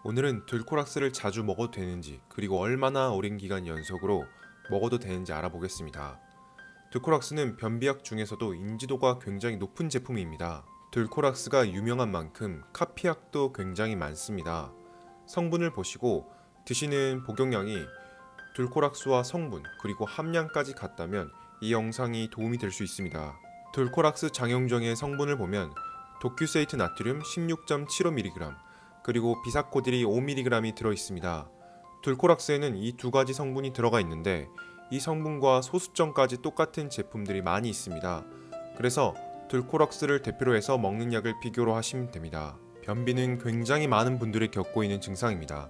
오늘은 들코락스를 자주 먹어도 되는지, 그리고 얼마나 오랜 기간 연속으로 먹어도 되는지 알아보겠습니다. 들코락스는 변비약 중에서도 인지도가 굉장히 높은 제품입니다. 들코락스가 유명한 만큼 카피약도 굉장히 많습니다. 성분을 보시고 드시는 복용량이 들코락스와 성분 그리고 함량까지 같다면 이 영상이 도움이 될 수 있습니다. 들코락스 장용정의 성분을 보면 도큐세이트 나트륨 16.75mg 그리고 비사코딜이 5mg이 들어있습니다. 들코락스에는 이 두 가지 성분이 들어가 있는데 이 성분과 소수점까지 똑같은 제품들이 많이 있습니다. 그래서 들코락스를 대표로 해서 먹는 약을 비교로 하시면 됩니다. 변비는 굉장히 많은 분들이 겪고 있는 증상입니다.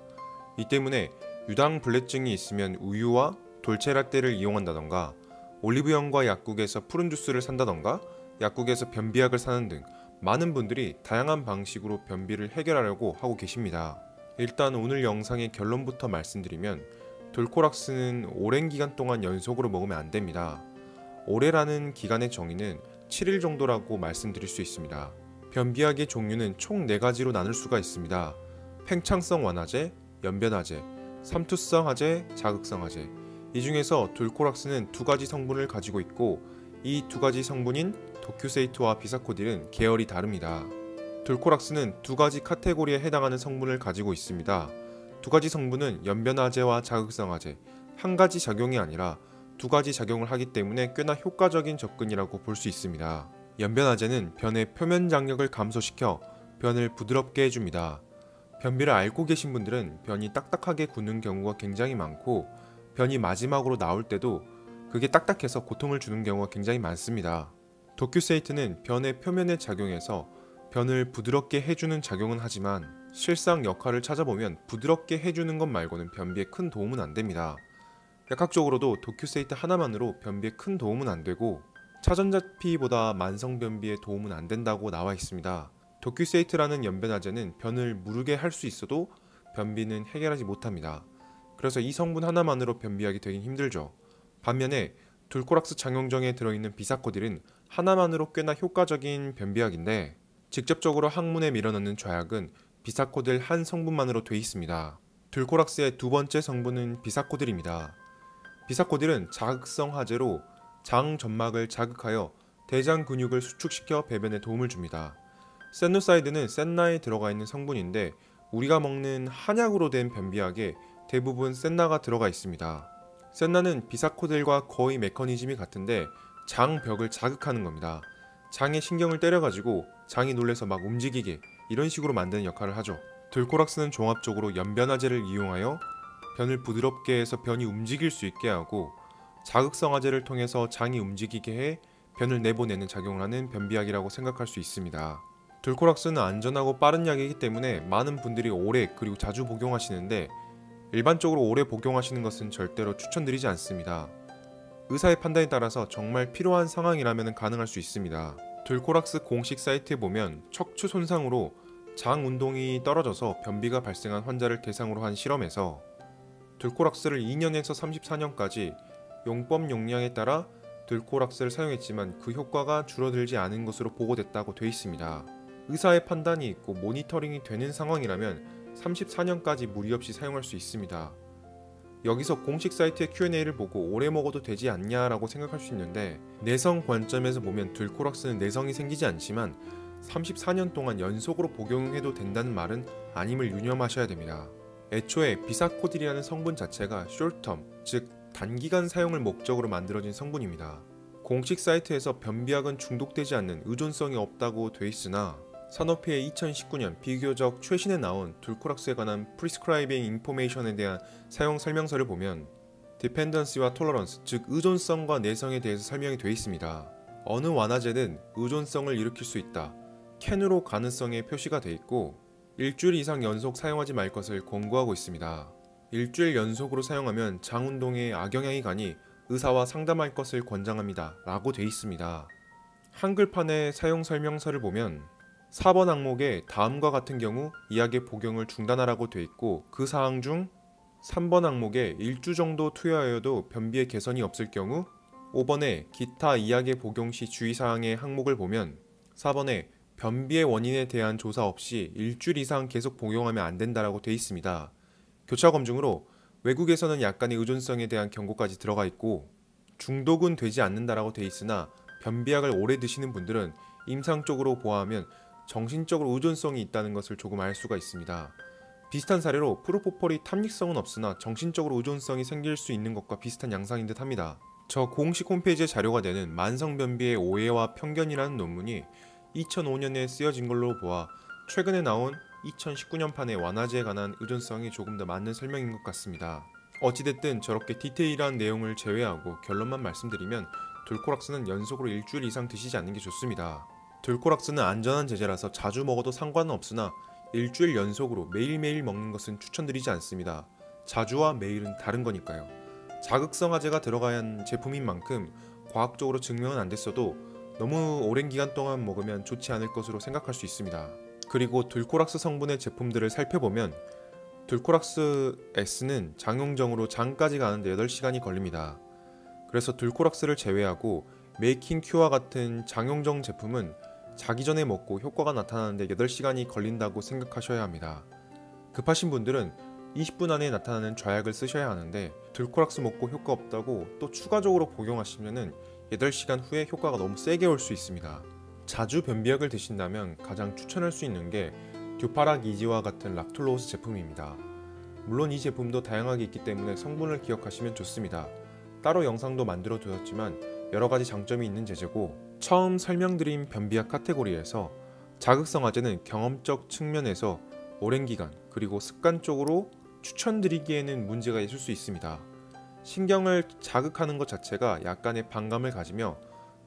이 때문에 유당불내증이 있으면 우유와 돌체라떼를 이용한다던가 올리브영과 약국에서 푸른 주스를 산다던가 약국에서 변비약을 사는 등 많은 분들이 다양한 방식으로 변비를 해결하려고 하고 계십니다. 일단 오늘 영상의 결론부터 말씀드리면 들코락스는 오랜 기간 동안 연속으로 먹으면 안 됩니다. 오래라는 기간의 정의는 7일 정도라고 말씀드릴 수 있습니다. 변비약의 종류는 총 4가지로 나눌 수가 있습니다. 팽창성 완화제, 연변화제, 삼투성 화제, 자극성 화제. 이 중에서 들코락스는 2가지 성분을 가지고 있고 이 2가지 성분인 도큐세이트와 비사코딜은 계열이 다릅니다. 들코락스는 2가지 카테고리에 해당하는 성분을 가지고 있습니다. 2가지 성분은 연변화제와 자극성 화제, 한 가지 작용이 아니라 2가지 작용을 하기 때문에 꽤나 효과적인 접근이라고 볼 수 있습니다. 연변화제는 변의 표면 장력을 감소시켜 변을 부드럽게 해줍니다. 변비를 앓고 계신 분들은 변이 딱딱하게 굳는 경우가 굉장히 많고 변이 마지막으로 나올 때도 그게 딱딱해서 고통을 주는 경우가 굉장히 많습니다. 도큐세이트는 변의 표면에 작용해서 변을 부드럽게 해주는 작용은 하지만 실상 역할을 찾아보면 부드럽게 해주는 것 말고는 변비에 큰 도움은 안 됩니다. 약학적으로도 도큐세이트 하나만으로 변비에 큰 도움은 안 되고 차전자피보다 만성 변비에 도움은 안 된다고 나와 있습니다. 도큐세이트라는 연변화제는 변을 무르게 할 수 있어도 변비는 해결하지 못합니다. 그래서 이 성분 하나만으로 변비하기 되긴 힘들죠. 반면에 들코락스 장용정에 들어있는 비사코딜은 하나만으로 꽤나 효과적인 변비약인데 직접적으로 항문에 밀어넣는 좌약은 비사코딜 한 성분만으로 되어 있습니다. 들코락스의 2번째 성분은 비사코딜입니다. 비사코딜은 자극성 화제로 장 점막을 자극하여 대장 근육을 수축시켜 배변에 도움을 줍니다. 센노사이드는 센나에 들어가 있는 성분인데 우리가 먹는 한약으로 된 변비약에 대부분 센나가 들어가 있습니다. 센나는 비사코딜과 거의 메커니즘이 같은데 장벽을 자극하는 겁니다. 장에 신경을 때려가지고 장이 놀래서 막 움직이게 이런 식으로 만드는 역할을 하죠. 들코락스는 종합적으로 연변화제를 이용하여 변을 부드럽게 해서 변이 움직일 수 있게 하고 자극성 화제를 통해서 장이 움직이게 해 변을 내보내는 작용을 하는 변비약이라고 생각할 수 있습니다. 들코락스는 안전하고 빠른 약이기 때문에 많은 분들이 오래 그리고 자주 복용하시는데 일반적으로 오래 복용하시는 것은 절대로 추천드리지 않습니다. 의사의 판단에 따라서 정말 필요한 상황이라면 가능할 수 있습니다. 들코락스 공식 사이트에 보면 척추 손상으로 장 운동이 떨어져서 변비가 발생한 환자를 대상으로 한 실험에서 들코락스를 2년에서 34년까지 용법 용량에 따라 들코락스를 사용했지만 그 효과가 줄어들지 않은 것으로 보고됐다고 되어 있습니다. 의사의 판단이 있고 모니터링이 되는 상황이라면 34년까지 무리 없이 사용할 수 있습니다. 여기서 공식 사이트의 Q&A를 보고 오래 먹어도 되지 않냐라고 생각할 수 있는데 내성 관점에서 보면 들코락스는 내성이 생기지 않지만 34년 동안 연속으로 복용해도 된다는 말은 아님을 유념하셔야 됩니다. 애초에 비사코딜이라는 성분 자체가 숄텀, 즉 단기간 사용을 목적으로 만들어진 성분입니다. 공식 사이트에서 변비약은 중독되지 않는 의존성이 없다고 돼 있으나 산업회의 2019년 비교적 최신에 나온 들코락스에 관한 프리스크라이빙 인포메이션에 대한 사용 설명서를 보면 디펜던시와 톨러런스, 즉 의존성과 내성에 대해서 설명이 되어 있습니다. 어느 완화제는 의존성을 일으킬 수 있다, 캔으로 가능성에 표시가 되어 있고 일주일 이상 연속 사용하지 말 것을 권고하고 있습니다. 일주일 연속으로 사용하면 장운동에 악영향이 가니 의사와 상담할 것을 권장합니다 라고 되어 있습니다. 한글판의 사용 설명서를 보면 4번 항목에 다음과 같은 경우 이 약의 복용을 중단하라고 되어 있고 그 사항 중 3번 항목에 일주 정도 투여하여도 변비의 개선이 없을 경우 5번에 기타 이 약의 복용 시 주의사항의 항목을 보면 4번에 변비의 원인에 대한 조사 없이 일주일 이상 계속 복용하면 안 된다라고 돼 있습니다. 교차 검증으로 외국에서는 약간의 의존성에 대한 경고까지 들어가 있고 중독은 되지 않는다라고 돼 있으나 변비약을 오래 드시는 분들은 임상적으로 보아하면 정신적으로 의존성이 있다는 것을 조금 알 수가 있습니다. 비슷한 사례로 프로포폴이 탐닉성은 없으나 정신적으로 의존성이 생길 수 있는 것과 비슷한 양상인 듯 합니다. 저 공식 홈페이지에 자료가 되는 만성변비의 오해와 편견이라는 논문이 2005년에 쓰여진 걸로 보아 최근에 나온 2019년판의 완화제에 관한 의존성이 조금 더 맞는 설명인 것 같습니다. 어찌됐든 저렇게 디테일한 내용을 제외하고 결론만 말씀드리면 돌코락스는 연속으로 일주일 이상 드시지 않는 게 좋습니다. 돌코락스는 안전한 제제라서 자주 먹어도 상관은 없으나 일주일 연속으로 매일매일 먹는 것은 추천드리지 않습니다. 자주와 매일은 다른 거니까요. 자극성 화제가 들어간 제품인 만큼 과학적으로 증명은 안 됐어도 너무 오랜 기간 동안 먹으면 좋지 않을 것으로 생각할 수 있습니다. 그리고 돌코락스 성분의 제품들을 살펴보면 돌코락스 S는 장용정으로 장까지 가는데 8시간이 걸립니다. 그래서 돌코락스를 제외하고 메이킹 큐와 같은 장용정 제품은 자기 전에 먹고 효과가 나타나는데 8시간이 걸린다고 생각하셔야 합니다. 급하신 분들은 20분 안에 나타나는 좌약을 쓰셔야 하는데 돌코락스 먹고 효과 없다고 또 추가적으로 복용하시면 8시간 후에 효과가 너무 세게 올 수 있습니다. 자주 변비약을 드신다면 가장 추천할 수 있는 게 듀파락 이지와 같은 락툴로스 제품입니다. 물론 이 제품도 다양하게 있기 때문에 성분을 기억하시면 좋습니다. 따로 영상도 만들어 두었지만 여러가지 장점이 있는 제제고 처음 설명드린 변비약 카테고리에서 자극성 화제는 경험적 측면에서 오랜 기간 그리고 습관적으로 추천드리기에는 문제가 있을 수 있습니다. 신경을 자극하는 것 자체가 약간의 반감을 가지며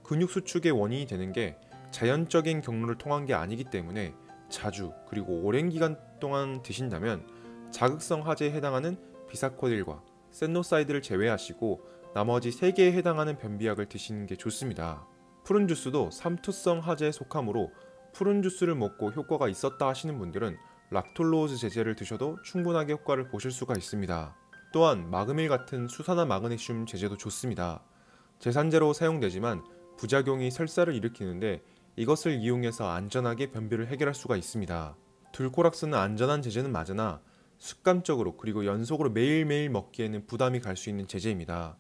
근육 수축의 원인이 되는 게 자연적인 경로를 통한 게 아니기 때문에 자주 그리고 오랜 기간 동안 드신다면 자극성 화제에 해당하는 비사코딜과 센노사이드를 제외하시고 나머지 3개에 해당하는 변비약을 드시는 게 좋습니다. 푸른 주스도 삼투성 화제에 속하므로 푸른 주스를 먹고 효과가 있었다 하시는 분들은 락톨로즈 제제를 드셔도 충분하게 효과를 보실 수가 있습니다. 또한 마그밀 같은 수산화 마그네슘 제제도 좋습니다. 제산제로 사용되지만 부작용이 설사를 일으키는데 이것을 이용해서 안전하게 변비를 해결할 수가 있습니다. 돌코락스는 안전한 제제는 맞으나 습관적으로 그리고 연속으로 매일매일 먹기에는 부담이 갈 수 있는 제제입니다.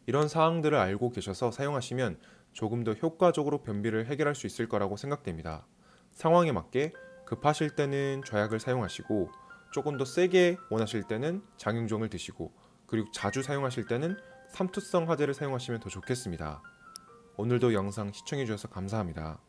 이런 사항들을 알고 계셔서 사용하시면 조금 더 효과적으로 변비를 해결할 수 있을 거라고 생각됩니다. 상황에 맞게 급하실 때는 좌약을 사용하시고 조금 더 세게 원하실 때는 장용종을 드시고 그리고 자주 사용하실 때는 삼투성 화제를 사용하시면 더 좋겠습니다. 오늘도 영상 시청해주셔서 감사합니다.